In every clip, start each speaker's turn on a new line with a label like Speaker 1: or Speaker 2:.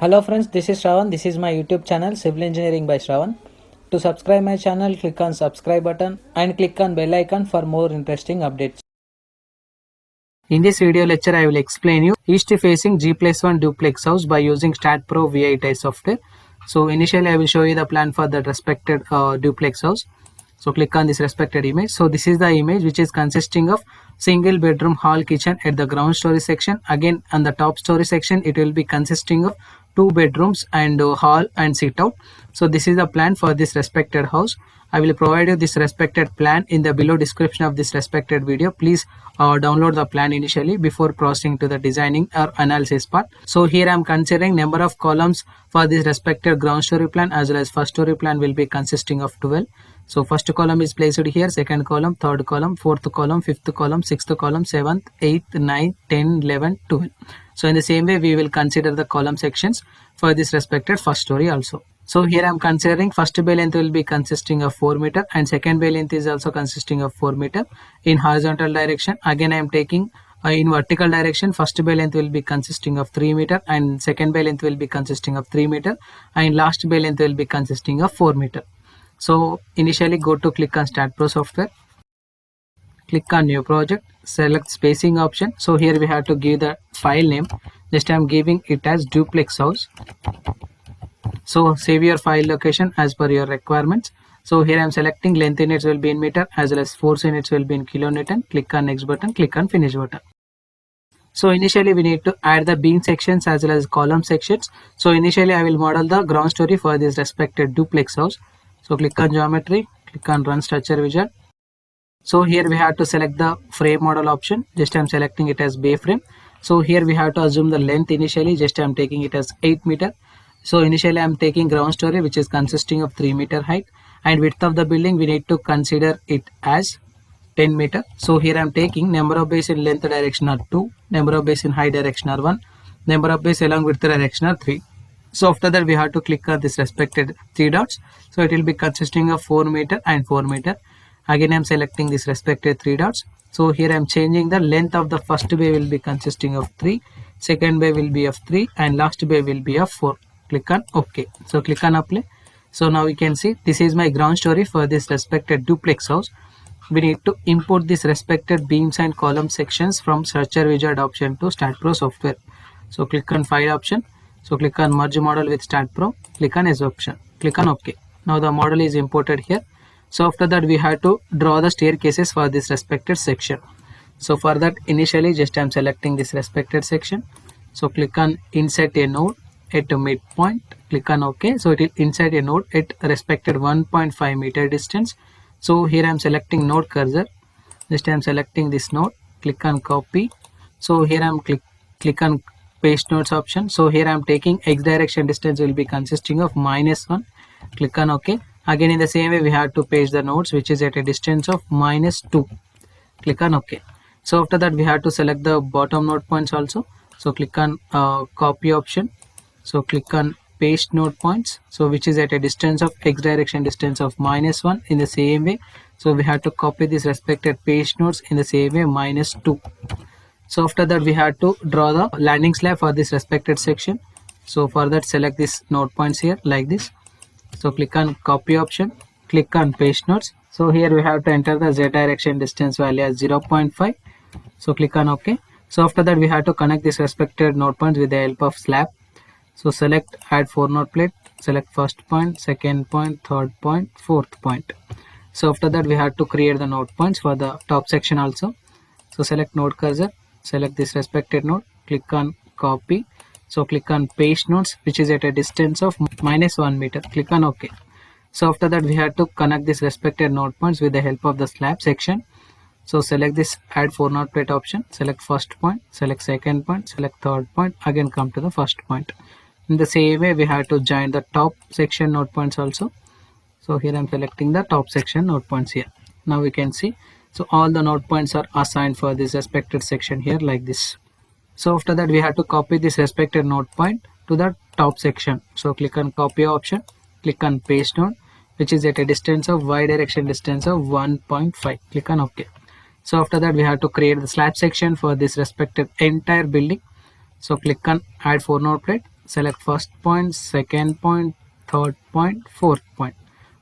Speaker 1: Hello friends, this is Shravan. This is my YouTube channel Civil Engineering by Shravan. To subscribe my channel, click on subscribe button and click on bell icon for more interesting updates. In this video lecture, I will explain you east facing G+1 Duplex House by using Staad Pro V8i software. So initially I will show you the plan for that respected duplex house. So click on this respected image. So this is the image which is consisting of single bedroom hall kitchen at the ground story section. Again on the top story section it will be consisting of 2 bedrooms and hall and sit out. So this is the plan for this respected house. I will provide you this respected plan in the below description of this respected video. Please download the plan initially before proceeding to the designing or analysis part. So here I am considering number of columns for this respected ground story plan as well as first story plan will be consisting of 12. So first column is placed here, second column, third column, fourth column, fifth column, sixth column, 7th, 8th, 9th, 10, 11, 12. So in the same way we will consider the column sections for this respected first story also. So here I am considering first bay length will be consisting of 4 meter and second bay length is also consisting of 4 meter in horizontal direction. Again I am taking in vertical direction, first bay length will be consisting of 3 meter and second bay length will be consisting of 3 meter and last bay length will be consisting of 4 meter. So initially go to click on Staad Pro software, click on new project, select spacing option. So here we have to give the file name. Just I am giving it as duplex house. So save your file location as per your requirements. So here I am selecting length units will be in meter as well as force units will be in kilonewton. Click on next button, click on finish button. So initially we need to add the beam sections as well as column sections. So initially I will model the ground story for this respected duplex house. So click on geometry, click on run structure wizard. So here we have to select the frame model option. Just I am selecting it as bay frame. So here we have to assume the length initially. Just I am taking it as 8 meter. So initially I am taking ground story which is consisting of 3 meter height and width of the building we need to consider it as 10 meter. So here I am taking number of bays in length direction are 2, number of bays in height direction are 1, number of bays along width direction are 3. So after that we have to click on this respected 3 dots. So it will be consisting of 4 meter and 4 meter. Again I am selecting this respected 3 dots. So here I am changing the length of the first bay will be consisting of 3, second bay will be of 3 and last bay will be of 4. Click on OK. So click on apply. So now we can see this is my ground story for this respected duplex house. We need to import this respected beams and column sections from structure wizard option to Staad Pro software. So click on file option. So click on merge model with Staad Pro. Click on as option. Click on OK. Now the model is imported here. So after that we have to draw the staircases for this respected section. So for that initially just I am selecting this respected section. So click on insert a node at a midpoint. Click on OK. So it will insert a node at respected 1.5 meter distance. So here I am selecting node cursor. Just I am selecting this node. Click on copy. So here I am click on paste nodes option. So here I am taking x direction distance will be consisting of -1. Click on OK. Again in the same way we have to paste the nodes which is at a distance of -2. Click on OK. So after that we have to select the bottom node points also. So click on copy option. So click on paste node points. So which is at a distance of x direction distance of -1 in the same way. So we have to copy this respected paste nodes in the same way -2. So after that we have to draw the landing slab for this respected section. So for that select this node points here like this. So click on copy option, click on paste nodes. So here we have to enter the z direction distance value as 0.5. So click on OK. So after that we have to connect this respected node points with the help of slab. So select add 4 node plate, select first point, second point, third point, fourth point. So after that we have to create the node points for the top section also. So select node cursor, select this respected node, click on copy. So click on paste nodes which is at a distance of -1 meter. Click on OK. So after that we have to connect this respected node points with the help of the slab section. So select this add 4 node plate option, select first point, select second point, select third point, again come to the first point. In the same way we have to join the top section node points also. So here I am selecting the top section node points here. Now we can see so all the node points are assigned for this respected section here like this. So after that we have to copy this respected node point to the top section. So click on copy option, click on paste node which is at a distance of y direction distance of 1.5. Click on OK. So after that we have to create the slab section for this respected entire building. So click on add 4 node plate, select first point, second point, third point, fourth point.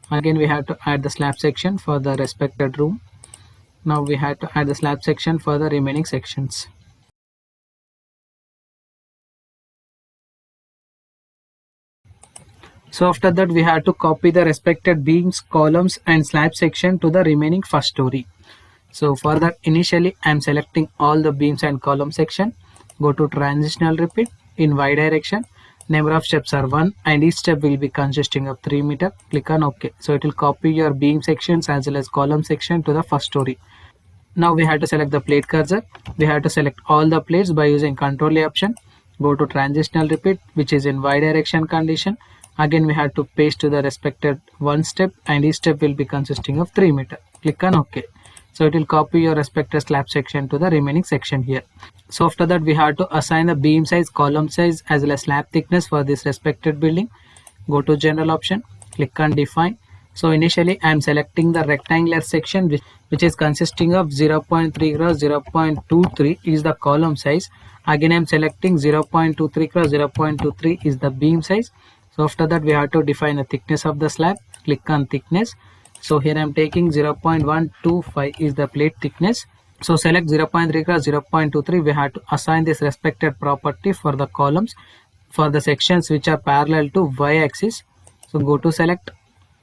Speaker 1: Again we have to add the slab section for the respected room. Now we have to add the slab section for the remaining sections. So after that we have to copy the respected beams, columns and slab section to the remaining first story. So for that, initially I am selecting all the beams and column section. Go to transitional repeat in Y direction. Number of steps are 1 and each step will be consisting of 3 meter. Click on OK. So it will copy your beam sections as well as column section to the first story. Now we have to select the plate cursor. We have to select all the plates by using Ctrl A option. Go to transitional repeat, which is in Y direction condition. Again we have to paste to the respected one step and each step will be consisting of 3 meter. Click on OK. So it will copy your respected slab section to the remaining section here. So after that we have to assign the beam size, column size as well as slab thickness for this respected building. Go to general option, click on define. So initially I am selecting the rectangular section which is consisting of 0.3 cross 0.23 is the column size. Again I am selecting 0.23 cross 0.23 is the beam size. So after that we have to define the thickness of the slab. Click on thickness. So here I am taking 0.125 is the plate thickness. So select 0.3 cross 0.23. We have to assign this respected property for the columns for the sections which are parallel to Y axis. So go to select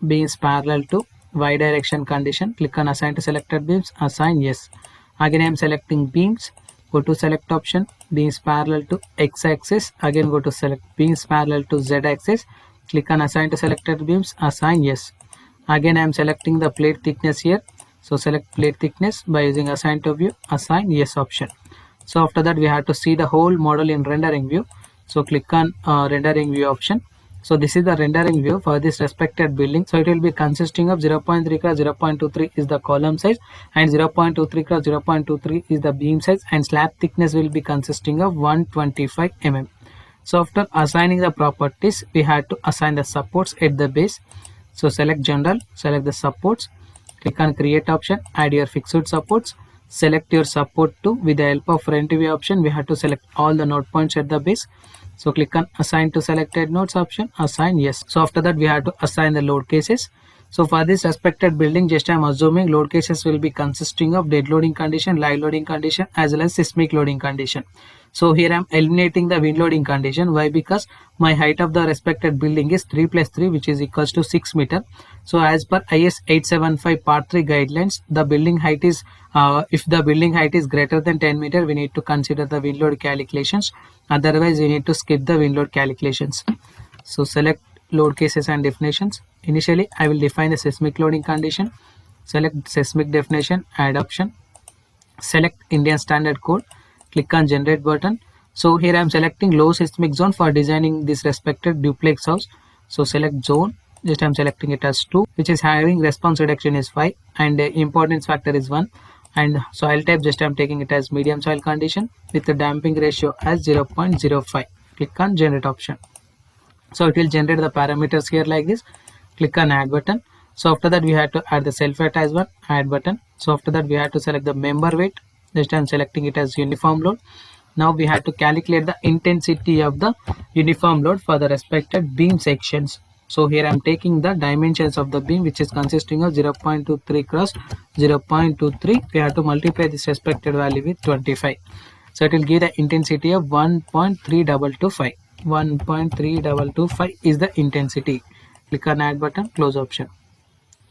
Speaker 1: beams parallel to Y direction condition. Click on assign to selected beams. Assign yes. Again I am selecting beams. Go to select option, beams parallel to X axis. Again go to select beams parallel to Z axis. Click on assign to selected beams. Assign yes. Again I am selecting the plate thickness here. So select plate thickness by using assign to view. Assign yes option. So after that we have to see the whole model in rendering view. So click on rendering view option. So this is the rendering view for this respected building. So it will be consisting of 0.3 cross 0.23 is the column size and 0.23 cross 0.23 is the beam size and slab thickness will be consisting of 125 mm. So after assigning the properties, we have to assign the supports at the base. So select general, select the supports, click on create option, add your fixed supports, select your support to. With the help of front view option, we have to select all the node points at the base. So click on assign to selected nodes option, assign yes. So after that we have to assign the load cases. So for this respected building, just I am assuming load cases will be consisting of dead loading condition, live loading condition as well as seismic loading condition. So here I am eliminating the wind loading condition. Why? Because my height of the respected building is 3 plus 3 which is equals to 6 meter. So as per IS 875 part 3 guidelines, the building height is if the building height is greater than 10 meter, we need to consider the wind load calculations. Otherwise we need to skip the wind load calculations. So select load cases and definitions. Initially I will define the seismic loading condition. Select seismic definition, add option, select Indian Standard Code, click on generate button. So here I am selecting low seismic zone for designing this respected duplex house. So select zone, just I am selecting it as 2, which is having response reduction is 5 and importance factor is 1, and soil type just I am taking it as medium soil condition with the damping ratio as 0.05. Click on generate option. So it will generate the parameters here like this. Click on add button. So after that we have to add the self weight as well, add button. So after that we have to select the member weight. This time selecting it as uniform load. Now we have to calculate the intensity of the uniform load for the respected beam sections. So here I am taking the dimensions of the beam which is consisting of 0.23 cross 0.23. We have to multiply this respected value with 25. So it will give the intensity of 1.3225. 1.3225 is the intensity. Click on add button, close option.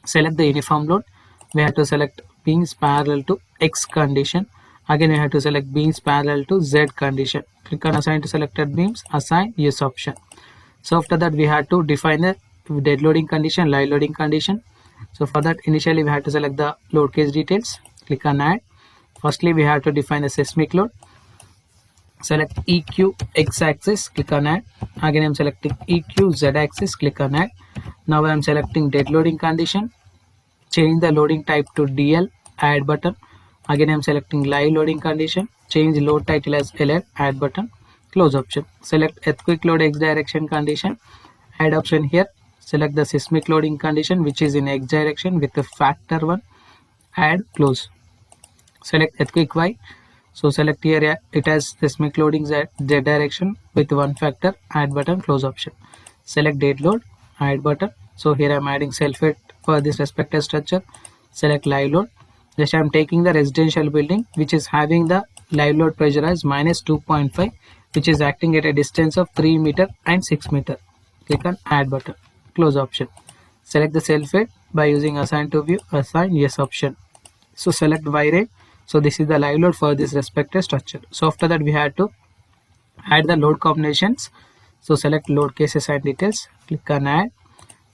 Speaker 1: Select the uniform load. We have to select beams parallel to X condition. Again we have to select beams parallel to Z condition. Click on assign to selected beams, assign yes option. So after that we have to define the dead loading condition, live loading condition. So for that initially we have to select the load case details. Click on add. Firstly we have to define the seismic load. Select EQ X axis, click on add. Again I am selecting EQ Z axis, click on add. Now I am selecting dead loading condition. Change the loading type to DL, add button. Again I am selecting live loading condition. Change load title as LL, add button, close option. Select earthquake load X direction condition, add option here. Select the seismic loading condition which is in X direction with the factor 1, add, close. Select earthquake Y. So select here, it has seismic loading Z direction with one factor, add button, close option. Select date load, add button. So here I am adding self-weight for this respective structure. Select live load. Just I am taking the residential building which is having the live load pressure as minus 2.5, which is acting at a distance of 3 meter and 6 meter. Click on add button, close option. Select the self-weight by using assign to view, assign yes option. So select Y rate. So this is the live load for this respective structure. So after that we had to add the load combinations. So select load cases and details, click on add,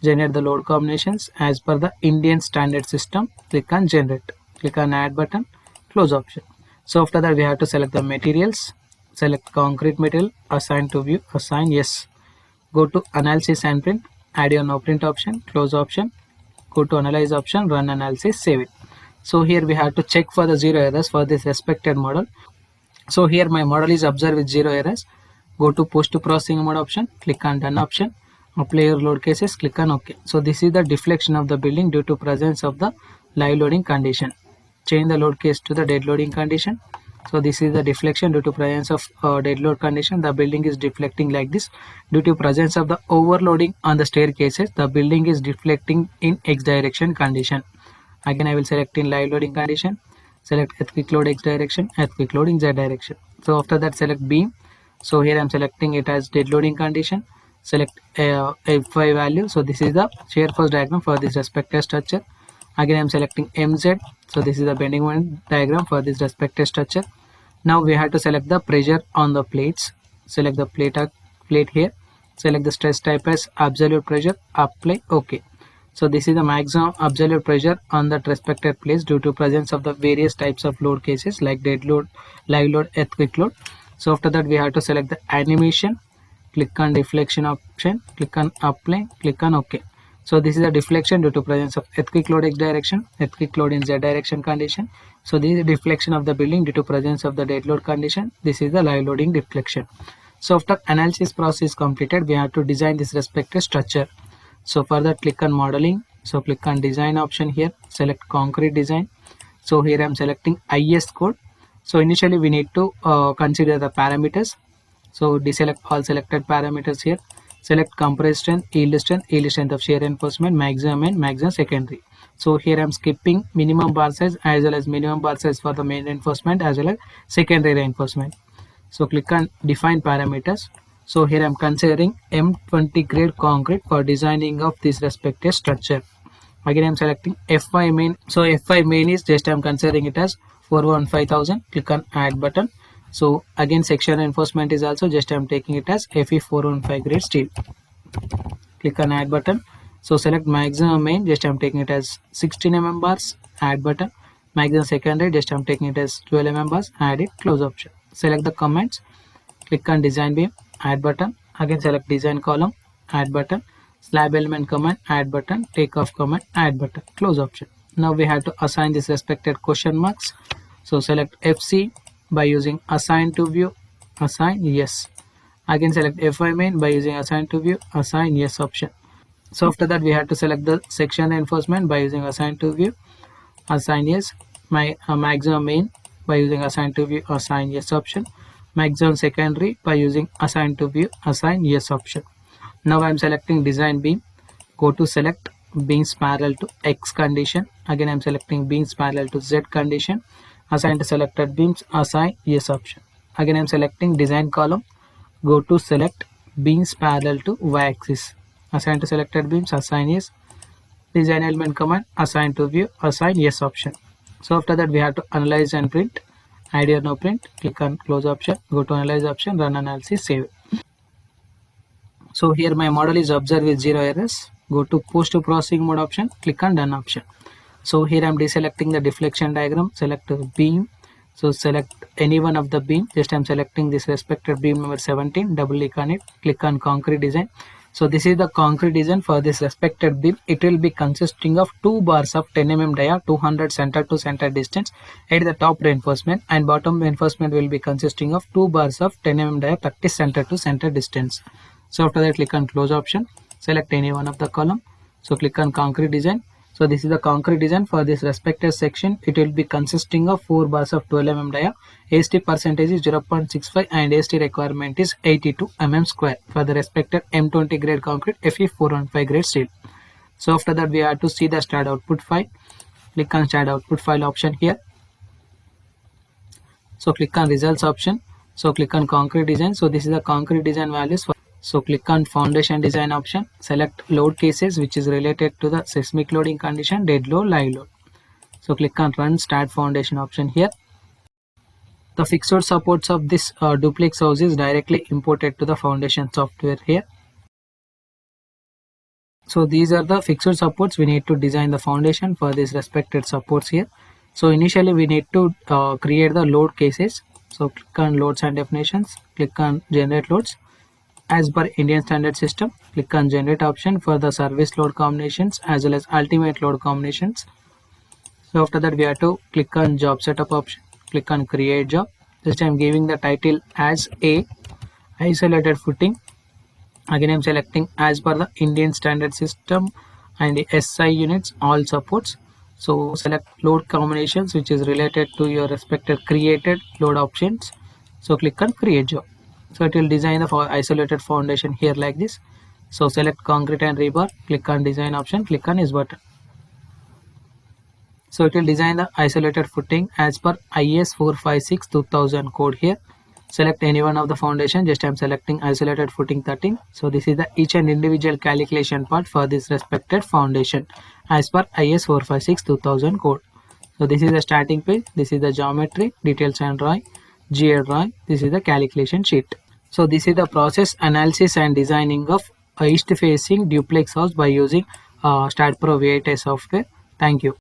Speaker 1: generate the load combinations as per the Indian standard system. Click on generate, click on add button, close option. So after that we have to select the materials, select concrete material, assign to view, assign yes. Go to analysis and print, add your no print option, close option, go to analyze option, run analysis, save it. So here we have to check for the zero errors for this respected model. So here my model is observed with zero errors. Go to post processing mode option, click on done option, apply your load cases, click on OK. So this is the deflection of the building due to presence of the live loading condition. Change the load case to the dead loading condition. So this is the deflection due to presence of dead load condition. The building is deflecting like this. Due to presence of the overloading on the staircases, the building is deflecting in X direction condition. Again I will select in live loading condition, select earthquake load X direction, earthquake load in Z direction. So after that select beam. So here I am selecting it as dead loading condition. Select F5 value. So this is the shear force diagram for this respective structure. Again I am selecting MZ. So this is the bending moment diagram for this respective structure. Now we have to select the pressure on the plates. Select the plate here. Select the stress type as absolute pressure. Apply OK. So this is the maximum absolute pressure on that respected place due to presence of the various types of load cases like dead load, live load, earthquake load. So after that we have to select the animation, click on deflection option, click on apply, click on OK. So this is the deflection due to presence of earthquake load X direction, earthquake load in Z direction condition. So this is the deflection of the building due to presence of the dead load condition. This is the live loading deflection. So after analysis process completed, we have to design this respective structure. So for that click on modeling. So click on design option here, select concrete design. So here I am selecting IS code. So initially we need to consider the parameters. So deselect all selected parameters here. Select compressed strength, yield strength of shear reinforcement, maximum and maximum secondary. So here I am skipping minimum bar size as well as minimum bar size for the main reinforcement as well as secondary reinforcement. So click on define parameters. So here I am considering M20 grade concrete for designing of this respective structure. Again I am selecting F5 main. So F5 main is just I am considering it as 415,000. Click on add button. So again section reinforcement is also just I am taking it as FE 415 grade steel. Click on add button. So select maximum main, just I am taking it as 16 mm bars, add button. Maximum secondary, just I am taking it as 12 mm bars, add it, close option. Select the comments, click on design beam, add button. Again select design column, add button. Slab element command, add button. Takeoff command, add button, close option. Now we have to assign this respected question marks. So select FC by using assign to view, assign yes. Again select F5 main by using assign to view, assign yes option. So after that we have to select the section reinforcement by using assign to view, assign yes. My maximum main by using assign to view, assign yes option. Maximum secondary by using assign to view, assign yes option. Now I am selecting design beam. Go to select beams parallel to X condition. Again I am selecting beams parallel to Z condition. Assign to selected beams, assign yes option. Again I am selecting design column. Go to select beams parallel to Y axis. Assign to selected beams, assign yes. Design element command, assign to view, assign yes option. So after that we have to analyze and print. Add or no print, click on close option, go to analyze option, run analysis, save. So here my model is observed with zero errors. Go to post processing mode option, click on done option. So here I am deselecting the deflection diagram, select beam. So select any one of the beam, just I am selecting this respected beam number 17, double click on it, click on concrete design. So this is the concrete design for this respected beam. It will be consisting of 2 bars of 10 mm dia, 200 center to center distance at the top reinforcement, and bottom reinforcement will be consisting of 2 bars of 10 mm dia, 30 center to center distance. So after that click on close option, select any one of the column. So click on concrete design. So this is the concrete design for this respective section. It will be consisting of 4 bars of 12 mm dia. AST percentage is 0.65 and AST requirement is 82 mm square for the respective M20 grade concrete, Fe 415 grade steel. So after that we have to see the Staad output file. Click on Staad output file option here. So click on results option. So click on concrete design. So this is the concrete design values. So click on foundation design option. Select load cases which is related to the seismic loading condition, dead load, live load. So click on run start foundation option here. The fixed supports of this duplex house is directly imported to the foundation software here. So these are the fixed supports. We need to design the foundation for these respected supports here. So initially we need to create the load cases. So click on loads and definitions, click on generate loads. As per Indian standard system, click on generate option for the service load combinations as well as ultimate load combinations. So after that we have to click on job setup option, click on create job. This time giving the title as a isolated footing. Again I'm selecting as per the Indian standard system and the SI units all supports. So select load combinations which is related to your respective created load options. So click on create job. So it will design the isolated foundation here like this. So select concrete and rebar, click on design option, click on this button. So it will design the isolated footing as per IS 456 2000 code here. Select any one of the foundation. Just I'm selecting isolated footing 13. So this is the each and individual calculation part for this respected foundation as per IS 456 2000 code. So this is the starting page. This is the geometry, details and drawing, GA drawing. This is the calculation sheet. So this is the process, analysis and designing of a east facing duplex house by using Staad Pro V8 software. Thank you.